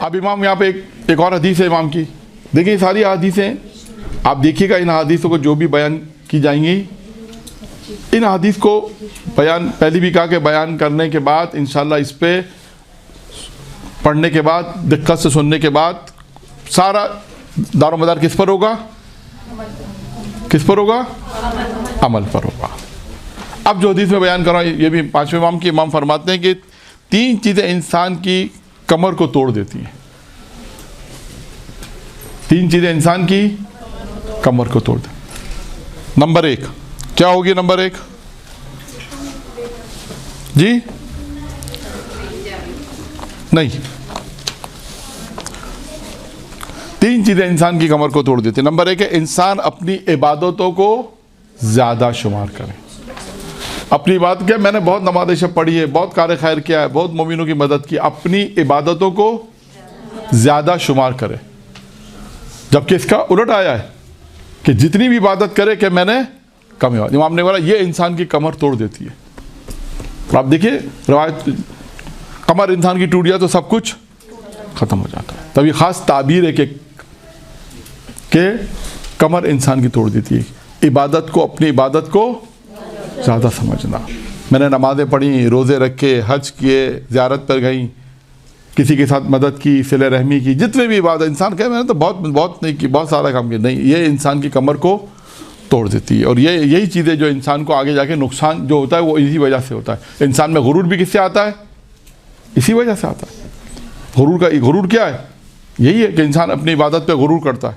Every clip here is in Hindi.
अब इमाम यहाँ पे एक और हदीस है इमाम की, देखिए सारी हदीसें आप देखिएगा, इन हदीसों को जो भी बयान की जाएंगी, इन हदीस को बयान पहले भी कहा कि बयान करने के बाद इंशाल्लाह इस पे पढ़ने के बाद दिक्कत से सुनने के बाद सारा दारोमदार किस पर होगा, किस पर होगा, अमल पर होगा। अब जो हदीस में बयान कर रहा हूँ ये भी पांचवें इमाम की, इमाम फरमाते हैं कि 3 चीज़ें इंसान की कमर को तोड़ देती हैं। 3 चीज़ें इंसान की कमर को तोड़ देती। नंबर 1 क्या होगी? नंबर 1 जी नहीं, 3 चीज़ें इंसान की कमर को तोड़ देती हैं। नंबर 1 है इंसान अपनी इबादतों को ज़्यादा शुमार करे। अपनी इबादत क्या, मैंने बहुत नमाज़ें शब पढ़ी है, बहुत कार खैर किया है, बहुत मोमिनों की मदद की, अपनी इबादतों को ज़्यादा शुमार करे। जबकि इसका उलट आया है कि जितनी भी इबादत करे कि मैंने कम इबादत। इमाम ने बोला ये इंसान की कमर तोड़ देती है। और आप देखिए रवायत, कमर इंसान की टूट जाए तो सब कुछ ख़त्म हो जाता है। तभी ख़ास ताबीर है कि कमर इंसान की तोड़ देती है। इबादत को, अपनी इबादत को ज़्यादा समझना। मैंने नमाज़ें पढ़ी, रोज़े रखे, हज किए, ज़ियारत पर गई, किसी के साथ मदद की, सिले रहमी की, जितने भी इबादत इंसान कहे मैंने तो बहुत नहीं की, बहुत सारा काम किया, नहीं, ये इंसान की कमर को तोड़ देती है। और यही चीज़ें जो इंसान को आगे जाके नुकसान जो होता है वो इसी वजह से होता है। इंसान में गुरूर भी किससे आता है? इसी वजह से आता है। गुरूर क्या है? यही है कि इंसान अपनी इबादत पे गुरूर करता है।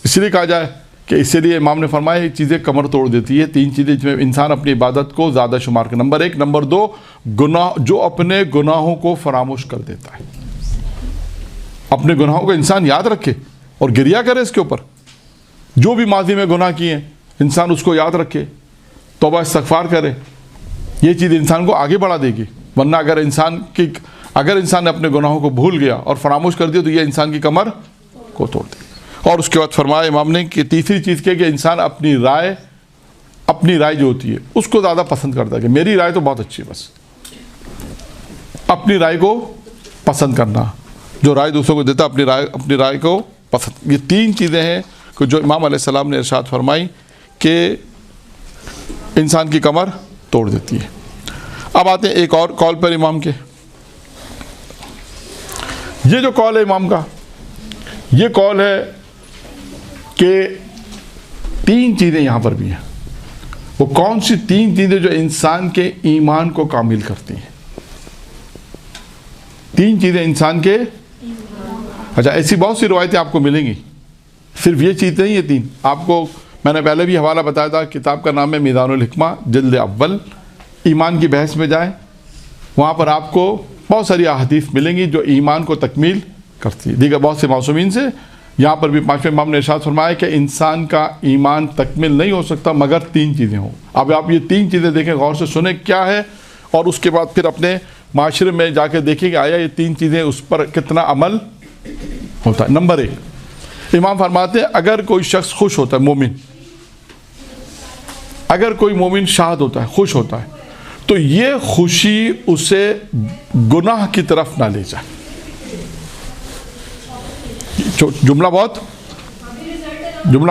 इसलिए कहा जाए कि इसीलिए इमाम ने फरमाया ये चीज़ें कमर तोड़ देती है। 3 चीज़ें जिसमें इंसान अपनी इबादत को ज़्यादा शुमार कर। नंबर 1, नंबर 2 गुनाह, जो अपने गुनाहों को फरामोश कर देता है। अपने गुनाहों को इंसान याद रखे और गिरिया करे इसके ऊपर। जो भी माजी में गुनाह किए इंसान उसको याद रखे, तौबा इस्तगफार करे। ये चीज़ इंसान को आगे बढ़ा देगी। वरना अगर इंसान ने अपने गुनाहों को भूल गया और फरामोश कर दिया तो ये इंसान की कमर को तोड़ देगी। और उसके बाद फरमाया इमाम ने कि तीसरी चीज़ क्या कि इंसान अपनी राय जो होती है उसको ज़्यादा पसंद करता है कि मेरी राय तो बहुत अच्छी है, बस अपनी राय को पसंद करना। जो राय दूसरों को देता अपनी राय को पसंद। ये 3 चीज़ें हैं कि जो इमाम अलैहिस्सलाम ने इरशाद फरमाई कि इंसान की कमर तोड़ देती है। अब आते हैं एक और कॉल पर इमाम के। ये जो कॉल है इमाम का, ये कॉल है कि 3 चीज़ें यहाँ पर भी हैं। वो कौन सी 3 चीज़ें जो इंसान के ईमान को कामिल करती हैं? 3 चीज़ें इंसान के, अच्छा ऐसी बहुत सी रिवायतें आपको मिलेंगी, सिर्फ ये चीज़ नहीं है 3। आपको मैंने पहले भी हवाला बताया था, किताब का नाम है मीज़ानुल हिकमा, जिल्द अव्वल। ईमान की बहस में जाएं, वहाँ पर आपको बहुत सारी अहादीस मिलेंगी जो ईमान को तकमील करती है। दीगर बहुत से मासूमीन से यहाँ पर भी 5वें इमाम ने इरशाद फरमाया कि इंसान का ईमान तकमील नहीं हो सकता मगर 3 चीज़ें हों। अब आप ये 3 चीज़ें देखें, गौर से सुने क्या है, और उसके बाद फिर अपने माशरे में जाके देखें कि आया ये 3 चीज़ें उस पर कितना अमल होता है। नंबर 1, इमाम फरमाते हैं अगर कोई शख्स खुश होता है, मोमिन, अगर कोई मोमिन शाद होता है, खुश होता है, तो ये खुशी उसे गुनाह की तरफ ना ले जाए। जुमला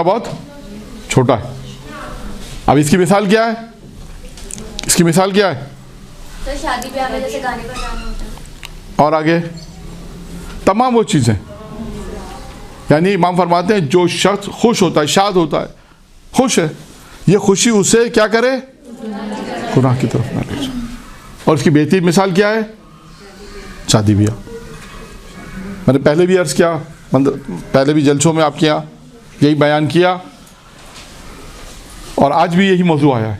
बहुत छोटा है। अब इसकी मिसाल क्या है? इसकी मिसाल क्या है? तो शादी ब्याह में जैसे गाने पर गाना होता है, और आगे तमाम वो चीज़ें। यानी इमाम फरमाते हैं जो शख्स खुश होता है, शाद होता है, खुश है, ये खुशी उसे क्या करे? गुनाह की तरफ ना ले जाए। और इसकी बेहतरीन मिसाल क्या है? शादी ब्याह। मैंने पहले भी अर्ज़ किया, पहले भी जलसों में आपके यहाँ यही बयान किया, और आज भी यही मौजू आया है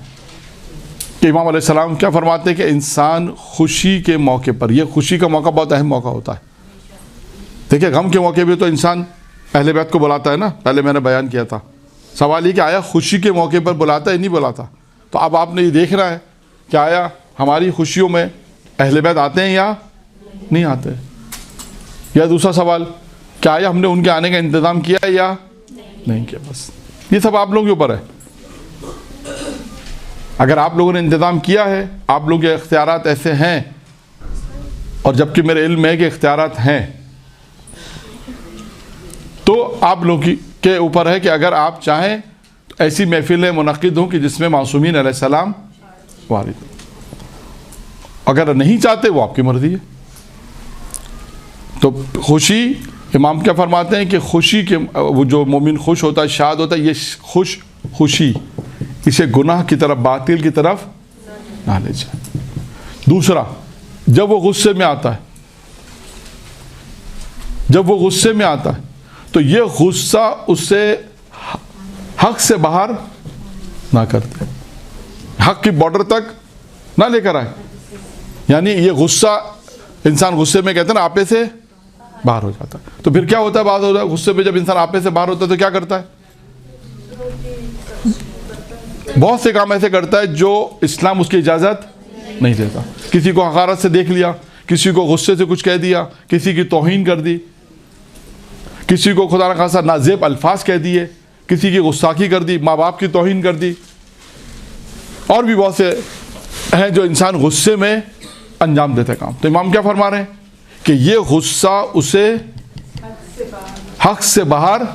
कि इमाम अलैहिस्सलाम क्या फरमाते हैं कि इंसान खुशी के मौके पर, यह खुशी का मौका बहुत अहम मौका होता है। देखिए गम के मौके पे तो इंसान अहले बैत को बुलाता है ना, पहले मैंने बयान किया था। सवाल ये कि आया खुशी के मौके पर बुलाता है, नहीं बुलाता? तो अब आपने ये देखना है कि आया हमारी खुशियों में अहले बैत आते हैं या नहीं आते। या दूसरा सवाल, क्या आया हमने उनके आने का इंतज़ाम किया या नहीं किया? बस ये सब आप लोगों के ऊपर है। अगर आप लोगों ने इंतज़ाम किया है, आप लोगों के इख्तियारात ऐसे हैं, और जबकि मेरे इल्म में कि इख्तियारात हैं, तो आप लोगों के ऊपर है कि अगर आप चाहें तो ऐसी महफिलें मुनक़िद हों कि जिसमें मासूमीन अलैहिस्सलाम वारिद हो। अगर नहीं चाहते वो आपकी मर्ज़ी है। तो खुशी, इमाम क्या फरमाते हैं कि खुशी के वो जो मोमिन खुश होता है, शाद होता है, ये खुशी इसे गुनाह की तरफ, बातिल की तरफ ना ले जाए। दूसरा, जब वो गुस्से में आता है, जब वो गुस्से में आता है तो ये गुस्सा उससे हक से बाहर ना कर दे, हक की बॉर्डर तक ना लेकर आए। यानी ये गुस्सा, इंसान गुस्से में कहते हैं ना आपे से बाहर हो जाता है। तो फिर क्या होता है, बात होता है गुस्से में जब इंसान आपे से बाहर होता है तो क्या करता है, बहुत से काम ऐसे करता है जो इस्लाम उसकी इजाज़त नहीं देता। किसी को हकारत से देख लिया, किसी को गुस्से से कुछ कह दिया, किसी की तौहीन कर दी, किसी को खुदा न खासा नाज़ेब अल्फाज कह दिए, किसी की गुस्ताखी कर दी, माँ बाप की तौहीन कर दी, और भी बहुत से हैं जो इंसान गुस्से में अंजाम देते काम। तो इमाम क्या फरमा रहे हैं कि ये गुस्सा उसे हक से बाहर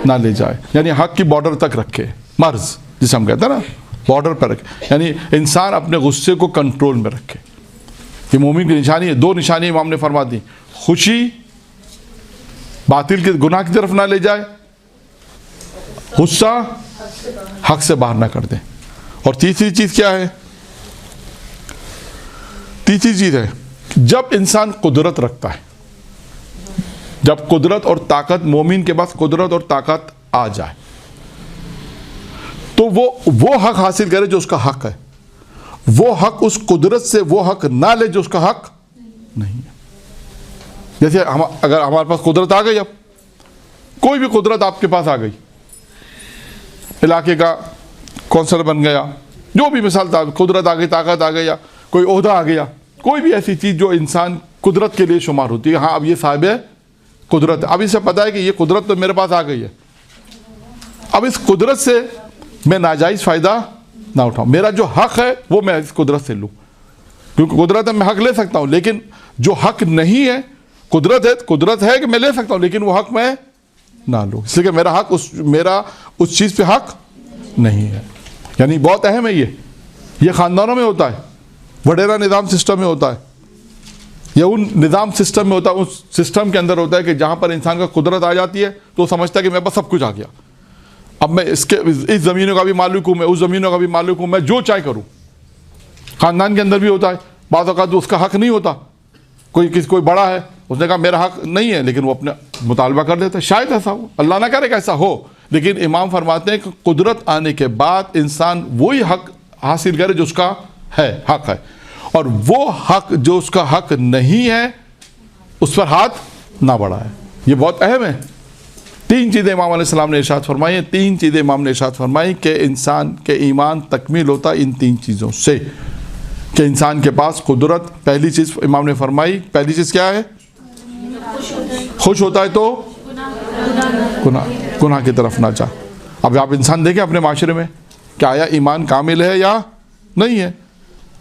ना ले जाए, यानी हक की बॉर्डर तक रखे, मर्ज जिसे हम कहते हैं ना, बॉर्डर पर रखे, यानी इंसान अपने गुस्से को कंट्रोल में रखे। ये मोमिन की निशानी है। दो निशानी इमाम ने फरमा दी, खुशी बातिल के गुनाह की तरफ ना ले जाए, गुस्सा हक से बाहर ना कर दे। और तीसरी चीज क्या है, तीसरी चीज है जब इंसान कुदरत रखता है, जब कुदरत और ताकत, मोमिन के पास कुदरत और ताकत आ जाए तो वो हक हासिल करे जो उसका हक है, वो हक उस कुदरत से वो हक ना ले जो उसका हक नहीं है। जैसे अगर हमारे पास कुदरत आ गई, अब कोई भी कुदरत आपके पास आ गई, इलाके का कौंसलर बन गया, जो भी मिसाल था, कुदरत आ गई, ताकत आ गई, या कोई ओहदा आ गया, कोई भी ऐसी चीज़ जो इंसान कुदरत के लिए शुमार होती है, हाँ अब ये साहिब है कुदरत, अब इसे पता है कि ये कुदरत तो मेरे पास आ गई है, अब इस कुदरत से मैं नाजायज़ फ़ायदा ना उठाऊँ, मेरा जो हक है वो मैं इस कुदरत से लूँ, क्योंकि कुदरत है मैं हक ले सकता हूँ, लेकिन जो हक नहीं है, कुदरत है कि मैं ले सकता हूँ, लेकिन वो हक मैं ना लूँ, इसलिए कि मेरा हक मेरा उस चीज़ पे हक नहीं है। यानी बहुत अहम है ये ख़ानदानों में होता है, वडेरा निज़ाम सिस्टम में होता है, यह उन निज़ाम सिस्टम में होता है, उस सिस्टम के अंदर होता है कि जहाँ पर इंसान का कुदरत आ जाती है तो समझता है कि मेरे पास सब कुछ आ गया, अब मैं इस ज़मीनों का भी मालिक हूँ, मैं उस ज़मीनों का भी मालिक हूँ, मैं जो चाहे करूँ। ख़ानदान के अंदर भी होता है, बाज़ औक़ात उसका हक नहीं होता, कोई बड़ा है, उसने कहा मेरा हक नहीं है, लेकिन वो अपने मुतालबा कर देता है, शायद ऐसा हो, अल्लाह ना करे कि ऐसा हो, लेकिन इमाम फरमाते हैं कि कुदरत आने के बाद इंसान वही हक हासिल करे जो उसका है, हक है, और वो हक जो उसका हक नहीं है उस पर हाथ ना बढ़ाए। ये बहुत अहम है। तीन चीज़ें इमाम अलैहिस्सलाम ने इरशाद फरमाई हैं, तीन चीज़ें इमाम ने इरशाद फरमाई कि इंसान के ईमान तकमील होता इन तीन चीज़ों से, कि इंसान के पास कुदरत, पहली चीज़ इमाम ने फरमाई, पहली चीज़ क्या है, खुश होता है तो गुनाह की तरफ ना जा। अब आप इंसान देखें अपने माशरे में क्या आया ईमान कामिल है या नहीं है।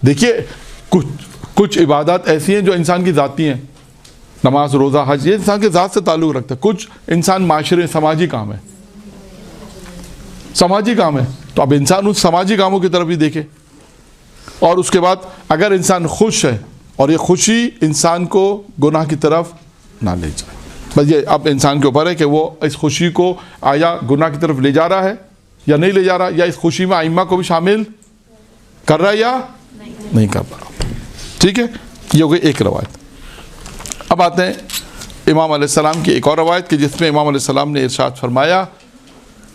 देखिए कुछ इबादत ऐसी हैं जो इंसान की ज़ाती हैं, नमाज रोज़ा हज, ये इंसान के ज़ात से ताल्लुक़ रखता है। कुछ इंसान माशरे समाजी काम है, समाजी काम है, तो अब इंसान उस समाजी कामों की तरफ भी देखे। और उसके बाद अगर इंसान खुश है और ये खुशी इंसान को गुनाह की तरफ ना ले जाए, बस ये अब इंसान के ऊपर है कि वो इस खुशी को आया गुनाह की तरफ ले जा रहा है या नहीं ले जा रहा, या इस खुशी में आइम्मा को भी शामिल कर रहा है या नहीं कर रहा। ठीक है, ये हो गई एक रवायत। अब आते हैं इमाम अलैहिस्सलाम की एक और रवायत कि जिसमें इमाम अलैहिस्सलाम ने इरशाद फरमाया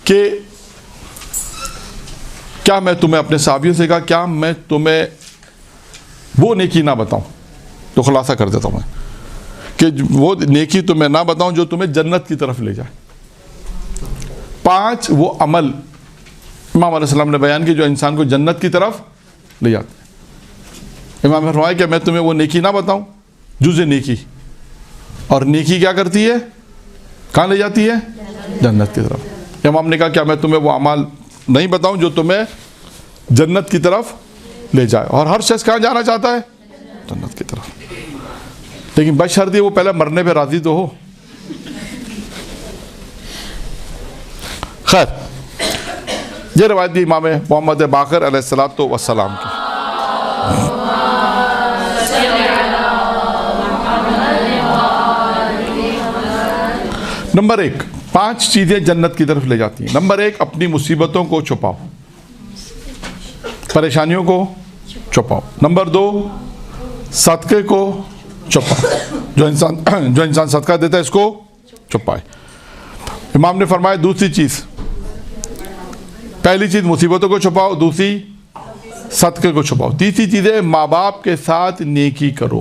कि क्या मैं तुम्हें, अपने साहबियों से कहा, क्या मैं तुम्हें वो नेकी ना बताऊं, तो खुलासा कर देता हूं मैं कि वो नेकी तुम्हें ना बताऊं जो तुम्हें जन्नत की तरफ ले जाए। 5 वो अमल इमाम अलैहिस्सलाम ने बयान किए जो इंसान को जन्नत की तरफ ले जाते हैं। इमाम ने फरमाया कि मैं तुम्हें वो नेकी ना बताऊं, जुज़े नेकी, और नेकी क्या करती है, कहाँ ले जाती है, जन्नत की तरफ। इमाम ने कहा क्या मैं तुम्हें वो अमाल नहीं बताऊं जो तुम्हें जन्नत की तरफ ले जाए। और हर शख्स कहाँ जाना चाहता है, जन्नत की तरफ, लेकिन बशर्ते वो पहले मरने पे राज़ी तो हो। खैर, ये रवायत भी इमाम मोहम्मद बाक़र अलैहिस्सलातु वस्सलाम की। नंबर 1, 5 चीज़ें जन्नत की तरफ ले जाती हैं। नंबर 1, अपनी मुसीबतों को छुपाओ, परेशानियों को छुपाओ। नंबर 2, सदक़े को छुपाओ, जो इंसान सदका देता है इसको छुपाए। इमाम ने फरमाया दूसरी चीज़, पहली चीज़ मुसीबतों को छुपाओ, दूसरी सदक़े को छुपाओ, तीसरी चीज़ है माँ बाप के साथ नेकी करो,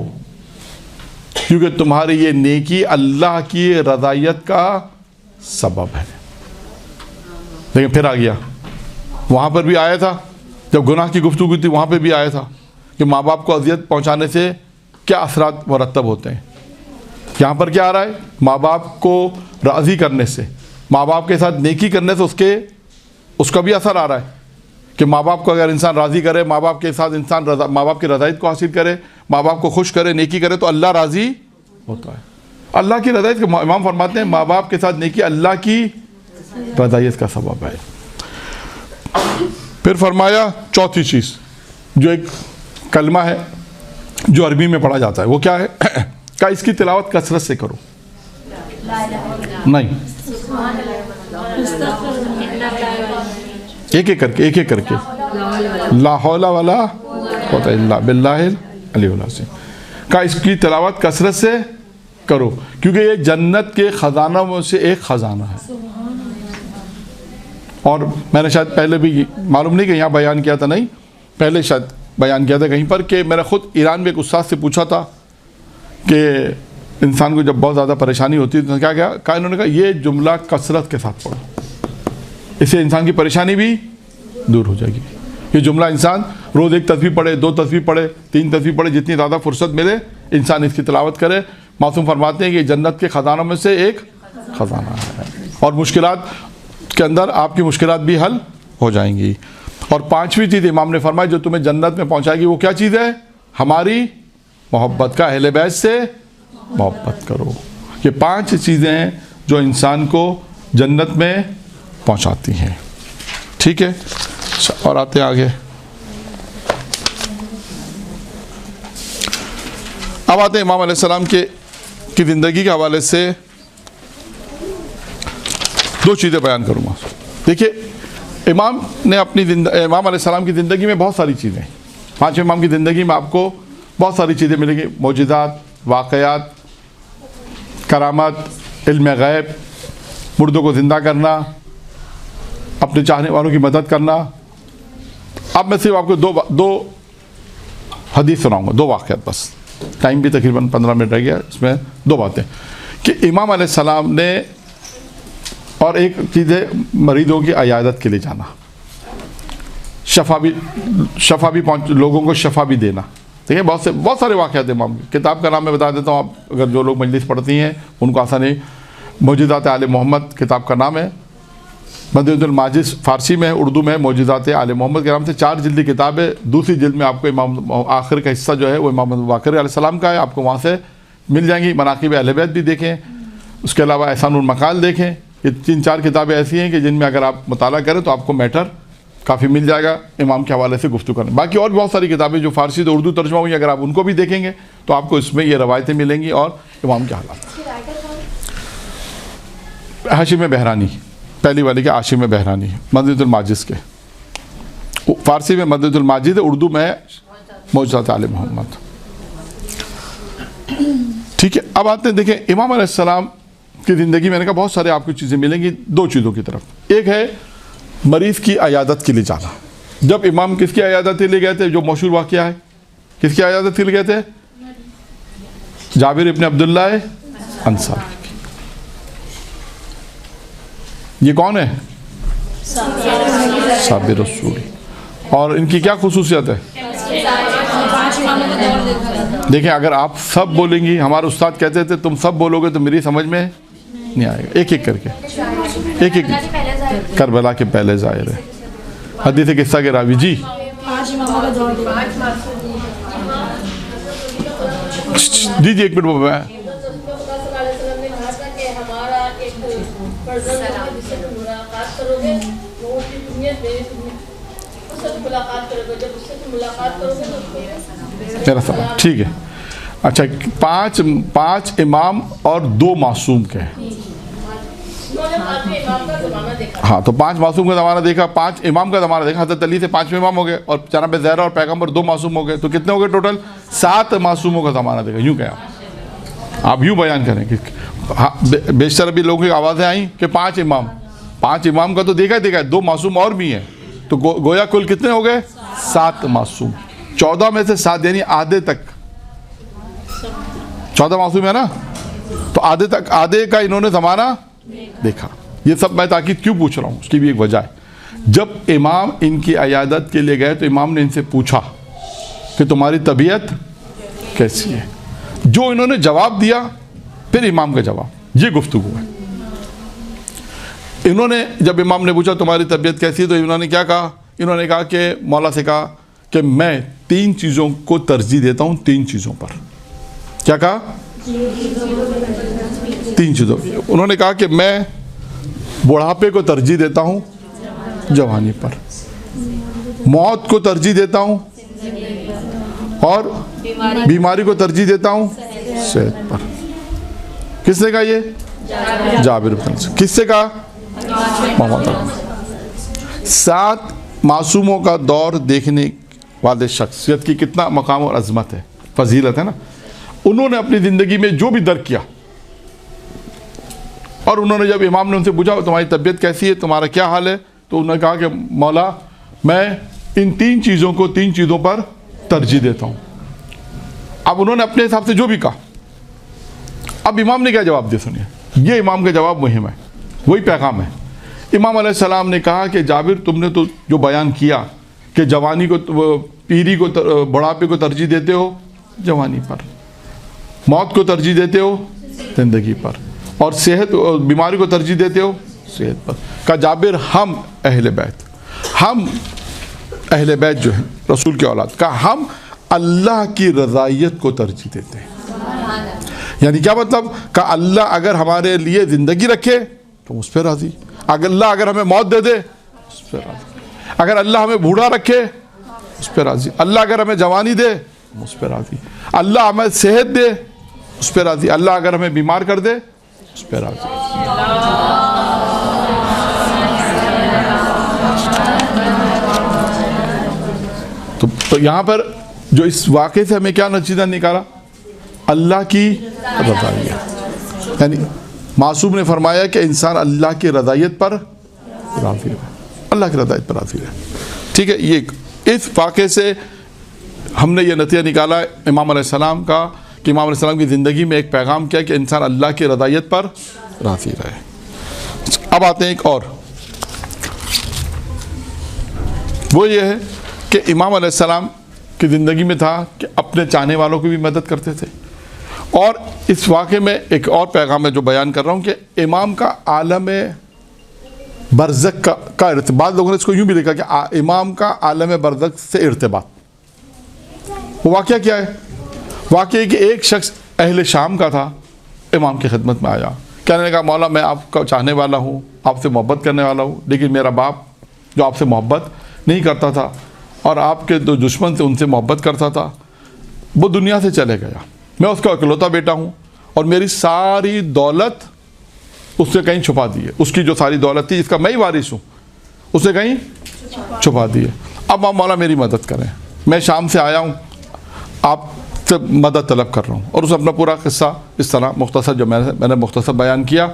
क्योंकि तुम्हारी ये नेकी अल्लाह की रज़ायत का सबब है। लेकिन फिर आ गया, वहाँ पर भी आया था, जब गुनाह की गुफ्तगू थी वहाँ पर भी आया था कि माँ बाप को अजियत पहुँचाने से क्या असरात मुरतब होते हैं। यहाँ पर क्या आ रहा है, माँ बाप को राज़ी करने से, माँ बाप के साथ नेकी करने से उसका भी असर आ रहा है कि माँ बाप को अगर इंसान राज़ी करे, माँ बाप के साथ इंसान माँ बाप की रज़ायत को हासिल करे, माँ बाप को खुश करे, नेकी करे, तो अल्लाह राज़ी होता है। अल्लाह की रज़ायत के इमाम फरमाते हैं माँ बाप के साथ नेकी अल्लाह की रज़ायत का सबब है। फिर फरमाया चौथी चीज़, जो एक कलमा है जो अरबी में पढ़ा जाता है, वो क्या है क्या इसकी तिलावत कसरत से करो, नहीं एक एक करके ला हौला वला कुव्वता इल्ला बिल्लाहिल अलिय्युल अज़ीम का इसकी तिलावत कसरत से करो, क्योंकि ये जन्नत के ख़जानों में से एक ख़जाना है। और मैंने शायद पहले भी, मालूम नहीं कि यहाँ बयान किया था, नहीं पहले शायद बयान किया था कहीं पर, कि मैंने ख़ुद ईरान में एक उस्ताद से पूछा था कि इंसान को जब बहुत ज़्यादा परेशानी होती है तो क्या कहा, इन्होंने कहा ये जुमला कसरत के साथ पढ़ो, इससे इंसान की परेशानी भी दूर हो जाएगी। ये जुमला इंसान रोज़ 1 तस्बीह पढ़े, 2 तस्बीह पढ़े, 3 तस्बीह पढ़े, जितनी ज़्यादा फुर्सत मिले इंसान इसकी तिलावत करे। मासूम फरमाते हैं कि जन्नत के ख़जानों में से एक ख़जाना है, और मुश्किलात के अंदर आपकी मुश्किलात भी हल हो जाएंगी। और 5वीं चीज़ इमाम ने फरमाई जो तुम्हें जन्नत में पहुँचाएगी, वो क्या चीज़ है, हमारी मोहब्बत का, अहले बैत से मोहब्बत करो। ये 5 चीज़ें हैं जो इंसान को जन्नत में पहुंचाती हैं। ठीक है, और आते हैं आगे। अब आते हैं इमाम अलैहिस्सलाम की ज़िंदगी के हवाले से 2 चीज़ें बयान करूँगा। देखिए, इमाम अलैहिस्सलाम की ज़िंदगी में बहुत सारी चीज़ें, 5 इमाम की ज़िंदगी में आपको बहुत सारी चीज़ें मिलेंगी, मौजिज़ात, वाक़यात, करामात, इल्म गैब, मुर्दों को ज़िंदा करना, अपने चाहने वालों की मदद करना। अब मैं सिर्फ आपको दो हदीस सुनाऊंगा, 2 वाक़यात बस, टाइम भी तकरीबन 15 मिनट रह गया, इसमें 2 बातें कि इमाम अलैहिस्सलाम ने, और एक चीज़ है मरीज़ों की अयादत के लिए जाना, शफा भी लोगों को शफा भी देना। ठीक है, बहुत सारे वाक़यात इमाम की। किताब का नाम मैं बता देता हूँ, आप अगर जो लोग मजलिस पढ़ती हैं उनको आसानी, मौजिज़ात आले मोहम्मद किताब का नाम है, मदीनतुल माजिज़ फ़ारसी में है, उर्दू में मौजिज़ात आले मोहम्मद के नाम से 4 जिल्दी किताब है। दूसरी जिल्द में आपको इमाम आखिर का हिस्सा जो है वो इमाम बाक़र अलैहिस्सलाम का है, आपको वहाँ से मिल जाएंगी। मनाक़िब अहले बैत भी देखें, उसके अलावा एहसानुल मक़ाल देखें। ये 3-4 किताबें ऐसी हैं कि जिनमें अगर आप मुताला करें तो आपको मैटर काफ़ी मिल जाएगा इमाम के हवाले से गुफ्तगू करने। बाकी और भी बहुत सारी किताबें जो फ़ारसी तो उर्दू तर्जुमा हुई, अगर आप उनको भी देखेंगे तो आपको इसमें ये रवायतें मिलेंगी और इमाम के हालात। हाशिम बहरानी, पहली वाली के आशिम बहरानी, मदीनतुल माजिज़ के, फ़ारसी में मदीनतुल माजिज़, उर्दू में मौजिज़ात आले मोहम्मद। ठीक है, अब आते हैं, देखें इमाम अलैहिस्सलाम की ज़िंदगी मैंने कहा बहुत सारे आपको चीज़ें मिलेंगी 2 चीज़ों की तरफ। एक है मरीज़ की अयादत के लिए जाना। जब इमाम किसकी अयादत के लिए गए थे, जो मशहूर वाक़या है, किसकी अयादत के लिए गए थे, जाबिर इब्न अब्दुल्लाह अंसारी। ये कौन है, साबिर रसूली। और इनकी क्या खुसूसियत है, देखिए अगर आप सब बोलेंगी, हमारे उस्ताद कहते थे तुम सब बोलोगे तो मेरी समझ में नहीं आएगा, एक एक करके, एक एक, करबला के पहले ज़ाहिर है, हदीस किस्सा के रावी जी, जी 1 मिनट। जिससे तुम मुलाकात करोगे वो उसकी दुनिया उससे तुम मुलाकात करोगे, जब उससे तुम मुलाकात करोगे तो उसको मेरा सवाल ठीक है। अच्छा, पांच इमाम और 2 मासूम के हैं। उन्होंने पांचवें इमाम का ज़माना देखा। हाँ, तो 5 मासूम का ज़माना देखा, 5 इमाम का ज़माना देखा। हज़रत अली से 5वें इमाम हो गए और जनाब ज़हरा और पैगम्बर 2 मासूम हो गए, तो कितने हो गए टोटल? 7 मासूमों का ज़माना देखा। यूँ क्या आप यूँ बयान करें कि हाँ, बेशतर अभी लोगों की आवाज़ें आई कि 5 इमाम, 5 इमाम का तो देखा है, 2 मासूम और भी हैं, तो गोया कुल कितने हो गए? 7 मासूम। 14 में से 7 यानी आधे तक 14 मासूम है ना, तो आधे तक, आधे का इन्होंने ज़माना देखा। ये सब मैं ताकीद क्यों पूछ रहा हूँ, उसकी भी एक वजह है। जब इमाम इनकी अयादत के लिए गए तो इमाम ने इनसे पूछा कि तुम्हारी तबीयत कैसी है। जो इन्होंने जवाब दिया, फिर इमाम का जवाब, ये गुफ्तगू है। इन्होंने जब इमाम ने पूछा तुम्हारी तबीयत कैसी है, तो इन्होंने क्या कहा? इन्होंने कहा कि मौला से कहा कि मैं 3 चीज़ों को तरजीह देता हूँ, 3 चीज़ों पर। क्या कहा? 3 चीज़ों। उन्होंने कहा कि मैं बुढ़ापे को तरजीह देता हूँ जवानी पर, मौत को तरजीह देता हूँ, और बीमारी को तरजीह देता हूँ सेहत पर। किसने कहा ये? जाबिर बिन अब्दुल्लाह। किससे कहा? मोहम्मद। 7 मासूमों का दौर देखने वाले शख्सियत की कितना मकाम और अजमत है, फजीलत है ना। उन्होंने अपनी ज़िंदगी में जो भी दर्क किया, और उन्होंने जब इमाम ने उनसे पूछा तुम्हारी तबीयत कैसी है, तुम्हारा क्या हाल है, तो उन्होंने कहा कि मौला मैं इन 3 चीज़ों को 3 चीज़ों पर तरजीह देता हूँ। अब उन्होंने अपने हिसाब से जो भी कहा, अब इमाम ने क्या जवाब दिया सुनिए। ये इमाम का जवाब मुहिम है, वही पैगाम है। इमाम अलैहिस्सलाम ने कहा कि जाबिर तुमने तो जो बयान किया कि जवानी को, पीरी को, बुढ़ापे को तरजीह देते हो जवानी पर, मौत को तरजीह देते हो ज़िंदगी पर, और सेहत, बीमारी को तरजीह देते हो सेहत पर। कहा जाबिर हम अहले बैत जो है रसूल की औलाद का, हम अल्लाह की रज़ायत को तरजीह देते हैं। यानी क्या मतलब? का अल्लाह अगर हमारे लिए ज़िंदगी रखे तो उस पर राज़ी, अल्लाह अगर हमें मौत दे दे उस पर राज़ी, अगर अल्लाह हमें बूढ़ा रखे उस पर राज़ी, अल्लाह अगर हमें जवानी दे उस पर राज़ी, अल्लाह हमें सेहत दे उस पर राज़ी, अल्लाह अगर हमें बीमार कर दे उस पर राज़ी। तो यहाँ पर जो इस वाक़े से हमें क्या नतीजा निकाला? अल्लाह की रज़ायत। यानी मासूम ने फरमाया कि इंसान अल्लाह की रज़ायत पर राज़ी है, अल्लाह की रज़ायत पर राज़ी है। ठीक है, ये इस वाक़े से हमने ये नतीजा निकाला इमाम अलैहिस्सलाम का कि इमाम अलैहिस्सलाम की ज़िंदगी में एक पैगाम किया कि इंसान अल्लाह की रज़ायत पर राज़ी रहे। अब आते हैं एक और, वो ये है कि इमाम अलैहिस्सलाम की ज़िंदगी में था कि अपने चाहने वालों की भी मदद करते थे। और इस वाक़े में एक और पैगाम है जो बयान कर रहा हूँ कि इमाम का आलम बरज़ख का इर्तिबात, लोगों ने इसको यूँ भी लिखा कि इमाम का आलम बरज़ख से इर्तिबात। वो वाक़या क्या है? वाक़या कि एक शख्स अहले शाम का था, इमाम की खिदमत में आया, कहने लगा मौला मैं आपका चाहने वाला हूँ, आपसे मोहब्बत करने वाला हूँ, लेकिन मेरा बाप जो आपसे मोहब्बत नहीं करता था और आपके जो दुश्मन थे उनसे मोहब्बत करता था, वो दुनिया से चले गया। मैं उसका इकलौता बेटा हूँ और मेरी सारी दौलत उसने कहीं छुपा दी है। उसकी जो सारी दौलत थी जिसका मैं ही वारिस हूँ, उसने कहीं छुपा दी है। अब आप मौला मेरी मदद करें, मैं शाम से आया हूँ, आपसे मदद तलब कर रहा हूँ। और उसने अपना पूरा किस्सा इस तरह मुख्तसर, जो मैंने मुख्तसर बयान किया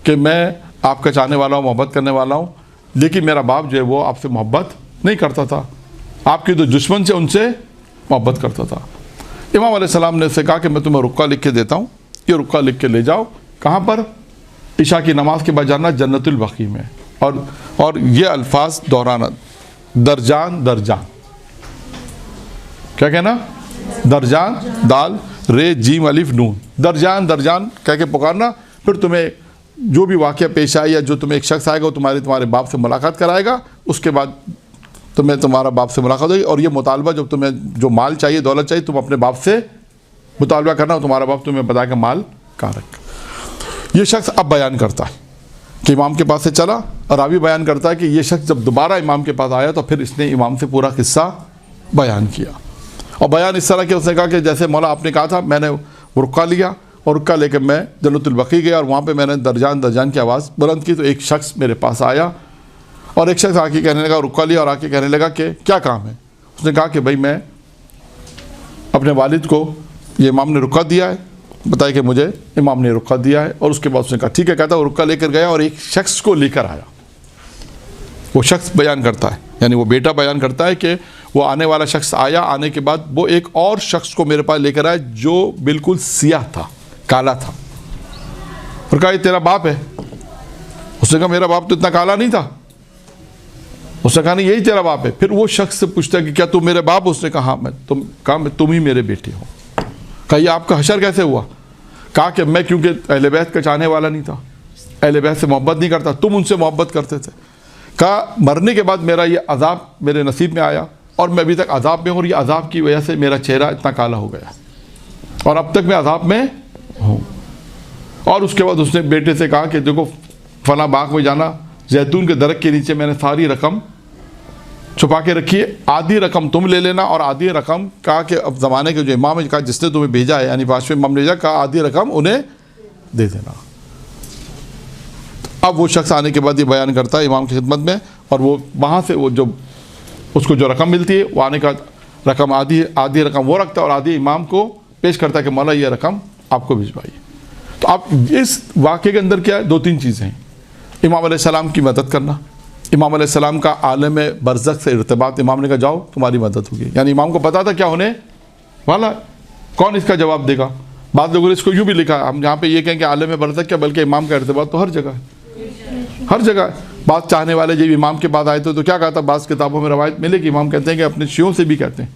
कि मैं आपका चाहने वाला हूँ, मोहब्बत करने वाला हूँ, लेकिन मेरा बाप जो है वो आपसे मोहब्बत नहीं करता था, आपके जो दुश्मन से उनसे मोहब्बत करता था। इमाम अलैहिस्सलाम ने उससे कहा कि मैं तुम्हें रुक्का लिख के देता हूँ, ये रुक्का लिख के ले जाओ। कहाँ पर? इशा की नमाज के बाद जाना जन्नतुल बकी में। और ये अल्फाज दोहराना, दरजान दरजान, क्या कहना? दरजान, दाल रे जीम अलिफ नून, दरजान दरजान कह के पुकारना। फिर तुम्हें जो भी वाक़या पेश आए या जो तुम्हें एक शख्स आएगा वो तुम्हारे बाप से मुलाकात कराएगा, उसके बाद तुम्हें तुम्हारा बाप से मुलाकात होगी। और ये मुतालबा, जब तुम्हें जो माल चाहिए, दौलत चाहिए, तुम अपने बाप से मुतालबा करना, तुम्हारा बाप तुम्हें बता के माल कहाँ रख। ये शख्स अब बयान करता है कि इमाम के पास से चला, और रावी बयान करता है कि ये शख्स जब दोबारा इमाम के पास आया तो फिर इसने इमाम से पूरा किस्सा बयान किया। और बयान इस तरह के उसने कहा कि जैसे मौला आपने कहा था, मैंने रुक्का लिया और रुक्का लेकर मैं जन्नतुल बकी गया, और वहाँ पे मैंने दरजान दरजान की आवाज़ बुलंद की तो एक शख्स मेरे पास आया, और एक शख्स आके कहने लगा, रुक्का लिया और आके कहने लगा कि क्या काम है। उसने कहा कि भाई मैं अपने वालिद को ये इमाम ने रुक्का दिया है, बताया कि मुझे इमाम ने रुक्का दिया है। और उसके बाद उसने कहा ठीक है, कहता वो रुक्का लेकर गया और एक शख्स को लेकर आया। वो शख्स बयान करता है, यानी वो बेटा बयान करता है कि वो आने वाला शख्स आया, आने के बाद वो एक और शख्स को मेरे पास लेकर आया जो बिल्कुल सियाह था, काला था, और कहा ये तेरा बाप है। उसने कहा मेरा बाप तो इतना काला नहीं था। उसने कहा नहीं यही तेरा बाप है। फिर वो शख्स से पूछता है कि क्या तुम मेरे बाप? उसने कहा हाँ मैं तुम ही मेरे बेटे हो। कहा ये आपका हशर कैसे हुआ? कहा कि मैं क्योंकि अहले बैत का चाहने वाला नहीं था, अहले बैत से मोहब्बत नहीं करता, तुम उनसे मोहब्बत करते थे। कहा मरने के बाद मेरा ये अजाब मेरे नसीब में आया और मैं अभी तक अजाब में हूँ, और ये अजाब की वजह से मेरा चेहरा इतना काला हो गया और अब तक मैं अजाब में हूँ। और उसके बाद उसने बेटे से कहा कि देखो फला बाग में जाना, जैतून के दरख्त के नीचे मैंने सारी रकम छुपा के रखी है, आधी रकम तुम ले लेना और आधी रकम, कहा कि अब ज़माने के जो इमाम है, कहा जिसने तुम्हें भेजा है, यानी 5वें इमाम ने भेजा, कहा आधी रकम उन्हें दे देना। अब वो शख्स आने के बाद ये बयान करता है इमाम की खिदमत में, और वो वहाँ से वो जो उसको जो रकम मिलती है वो आने का रकम आधी रकम वो रखता है और आधी इमाम को पेश करता है कि मौला ये रकम आपको भिजवाइए। तो आप इस वाक़े के अंदर क्या है, 2-3 चीज़ें हैं। इमाम अलैहिस्सलाम की मदद करना, इमाम अलैहिस्सलाम का आलम बरज़ख से इर्तिबात। इमाम ने कहा जाओ तुम्हारी मदद होगी, यानी इमाम को पता था क्या होने वाला, कौन इसका जवाब देगा। बाद लोगों ने इसको यूँ भी लिखा, हम यहाँ पे ये कहें कि आलम बरज़ख क्या, बल्कि इमाम का इर्तिबात तो हर जगह है, हर जगह है। बात चाहने वाले जब इमाम के बाद आए थे तो क्या कहा था, बाज़ किताबों में रवायत मिले कि इमाम कहते हैं कि अपने शियों से भी कहते हैं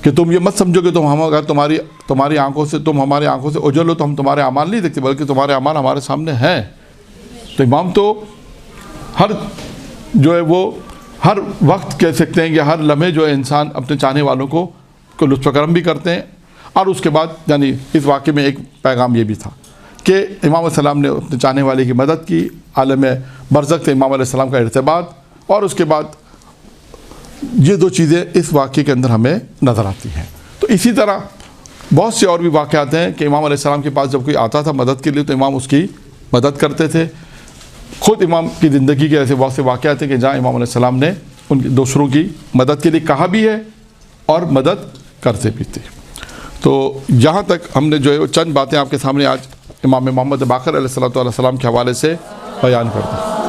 कि तुम ये मत समझो कि तुम हम अगर तुम्हारी आंखों से तुम हमारी आंखों से उजल हो तो हम तुम्हारे अमाल नहीं देखते, बल्कि तुम्हारे अमाल हमारे सामने हैं। तो इमाम तो हर जो है वो हर वक्त कह सकते हैं कि हर लम्हे जो है इंसान अपने चाहने वालों को लुत्फ़ करम भी करते हैं। और उसके बाद यानी इस वाक़े में एक पैगाम ये भी था कि इमाम अलैहिस्सलाम ने अपने चाहने वाले की मदद की, आलम बरज़ख से इमाम अलैहिस्सलाम का इर्तिबात, और उसके बाद ये 2 चीज़ें इस वाक़े के अंदर हमें नज़र आती हैं। तो इसी तरह बहुत से और भी वाक़यात हैं कि इमाम अलैहिस्सलाम के पास जब कोई आता था मदद के लिए तो इमाम उसकी मदद करते थे। ख़ुद इमाम की ज़िंदगी के ऐसे बहुत से वाक़यात हैं कि जहाँ इमाम अलैहिस्सलाम ने उनकी दूसरों की मदद के लिए कहा भी है और मदद करते भी थे। तो यहाँ तक हमने जो है चंद बातें आपके सामने आज इमाम मोहम्मद बाक़र अलैहिस्सलातु वस्सलाम के हवाले से बयान कर दी।